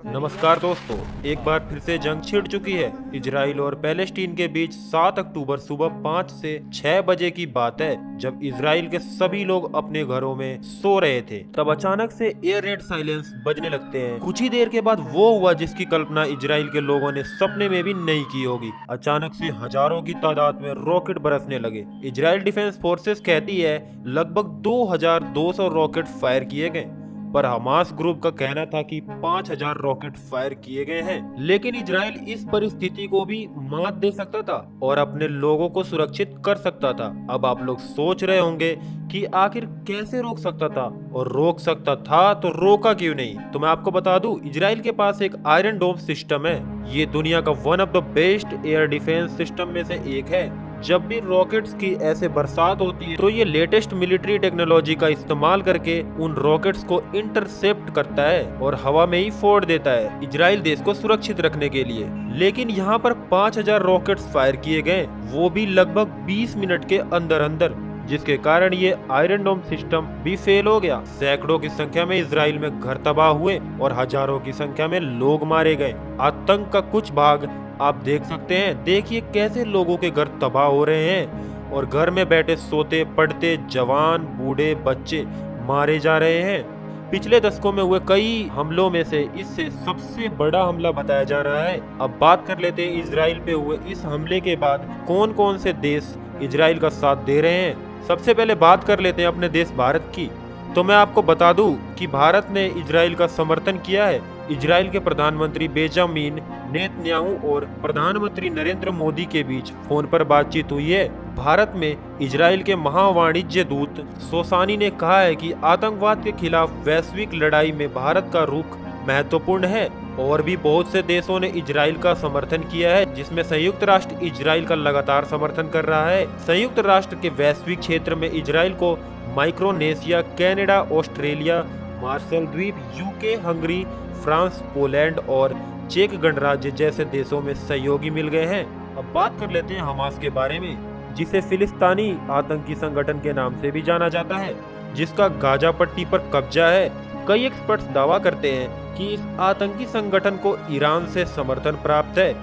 नमस्कार दोस्तों, एक बार फिर से जंग छिड़ चुकी है। इजराइल और पैलेस्टीन के बीच 7 अक्टूबर सुबह 5 से 6 बजे की बात है, जब इजराइल के सभी लोग अपने घरों में सो रहे थे। तब अचानक से एयर रेड साइलेंस बजने लगते हैं। कुछ ही देर के बाद वो हुआ जिसकी कल्पना इजराइल के लोगों ने सपने में भी नहीं की होगी। अचानक से हजारों की तादाद में रॉकेट बरसने लगे। इजराइल डिफेंस फोर्सेस कहती है लगभग 2200 रॉकेट फायर किए गए, पर हमास ग्रुप का कहना था कि 5000 रॉकेट फायर किए गए हैं। लेकिन इजराइल इस परिस्थिति को भी मात दे सकता था और अपने लोगों को सुरक्षित कर सकता था। अब आप लोग सोच रहे होंगे कि आखिर कैसे रोक सकता था, और रोक सकता था तो रोका क्यों नहीं। तो मैं आपको बता दूं, इजराइल के पास एक आयरन डोम सिस्टम है। ये दुनिया का one of the best air defence system में से एक है। जब भी रॉकेट्स की ऐसे बरसात होती है तो ये लेटेस्ट मिलिट्री टेक्नोलॉजी का इस्तेमाल करके उन रॉकेट्स को इंटरसेप्ट करता है और हवा में ही फोड़ देता है, इजराइल देश को सुरक्षित रखने के लिए। लेकिन यहाँ पर 5000 रॉकेट्स फायर किए गए, वो भी लगभग 20 मिनट के अंदर अंदर, जिसके कारण ये आयरन डोम सिस्टम भी फेल हो गया। सैकड़ों की संख्या में इजराइल में घर तबाह हुए और हजारों की संख्या में लोग मारे गए। आतंक का कुछ भाग आप देख सकते हैं। देखिए कैसे लोगों के घर तबाह हो रहे हैं और घर में बैठे सोते पड़ते जवान बूढ़े बच्चे मारे जा रहे हैं। पिछले दशकों में हुए कई हमलों में से इससे सबसे बड़ा हमला बताया जा रहा है। अब बात कर लेते हैं इजराइल पे हुए इस हमले के बाद कौन कौन से देश इजराइल का साथ दे रहे हैं। सबसे पहले बात कर लेते हैं अपने देश भारत की। तो मैं आपको बता दूं कि भारत ने इजराइल का समर्थन किया है। इजराइल के प्रधानमंत्री बेंजामिन नेतन्याहू और प्रधानमंत्री नरेंद्र मोदी के बीच फोन पर बातचीत हुई है। भारत में इजराइल के महावाणिज्य दूत सोसानी ने कहा है कि आतंकवाद के खिलाफ वैश्विक लड़ाई में भारत का रुख महत्वपूर्ण है। और भी बहुत से देशों ने इजराइल का समर्थन किया है, जिसमें संयुक्त राष्ट्र इजराइल का लगातार समर्थन कर रहा है। संयुक्त राष्ट्र के वैश्विक क्षेत्र में इजराइल को माइक्रोनेशिया, कनाडा, ऑस्ट्रेलिया, मार्शल द्वीप, यूके, हंगरी, फ्रांस, पोलैंड और चेक गणराज्य जैसे देशों में सहयोगी मिल गए हैं। अब बात कर लेते हैं हमास के बारे में, जिसे फिलिस्तीनी आतंकी संगठन के नाम से भी जाना जाता है, जिसका गाजा पट्टी पर कब्जा है। कई एक्सपर्ट्स दावा करते हैं कि इस आतंकी संगठन को ईरान से समर्थन प्राप्त है।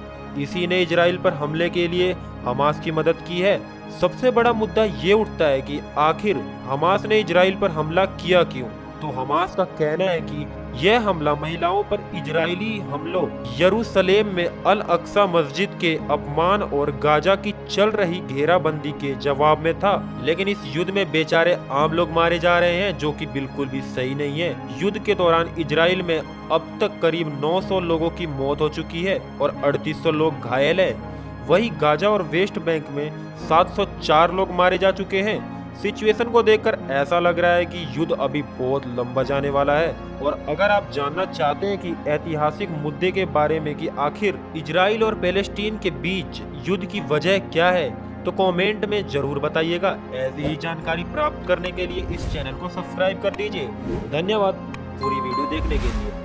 इसी ने इजराइल पर हमले के लिए हमास की मदद की है। सबसे बड़ा मुद्दा ये उठता है कि आखिर हमास ने इजराइल पर हमला किया क्यों। तो हमास का कहना है कि यह हमला महिलाओं पर इजरायली हमलों, यरूशलेम में अल अक्सा मस्जिद के अपमान और गाजा की चल रही घेराबंदी के जवाब में था। लेकिन इस युद्ध में बेचारे आम लोग मारे जा रहे हैं, जो कि बिल्कुल भी सही नहीं है। युद्ध के दौरान इजराइल में अब तक करीब 900 लोगों की मौत हो चुकी है और 3800 लोग घायल हैं। वही गाजा और वेस्ट बैंक में 704 लोग मारे जा चुके हैं। सिचुएशन को देखकर ऐसा लग रहा है कि युद्ध अभी बहुत लंबा जाने वाला है। और अगर आप जानना चाहते हैं कि ऐतिहासिक मुद्दे के बारे में कि आखिर इजराइल और पैलेस्टीन के बीच युद्ध की वजह क्या है, तो कमेंट में जरूर बताइएगा। ऐसी ही जानकारी प्राप्त करने के लिए इस चैनल को सब्सक्राइब कर दीजिए। धन्यवाद पूरी वीडियो देखने के लिए।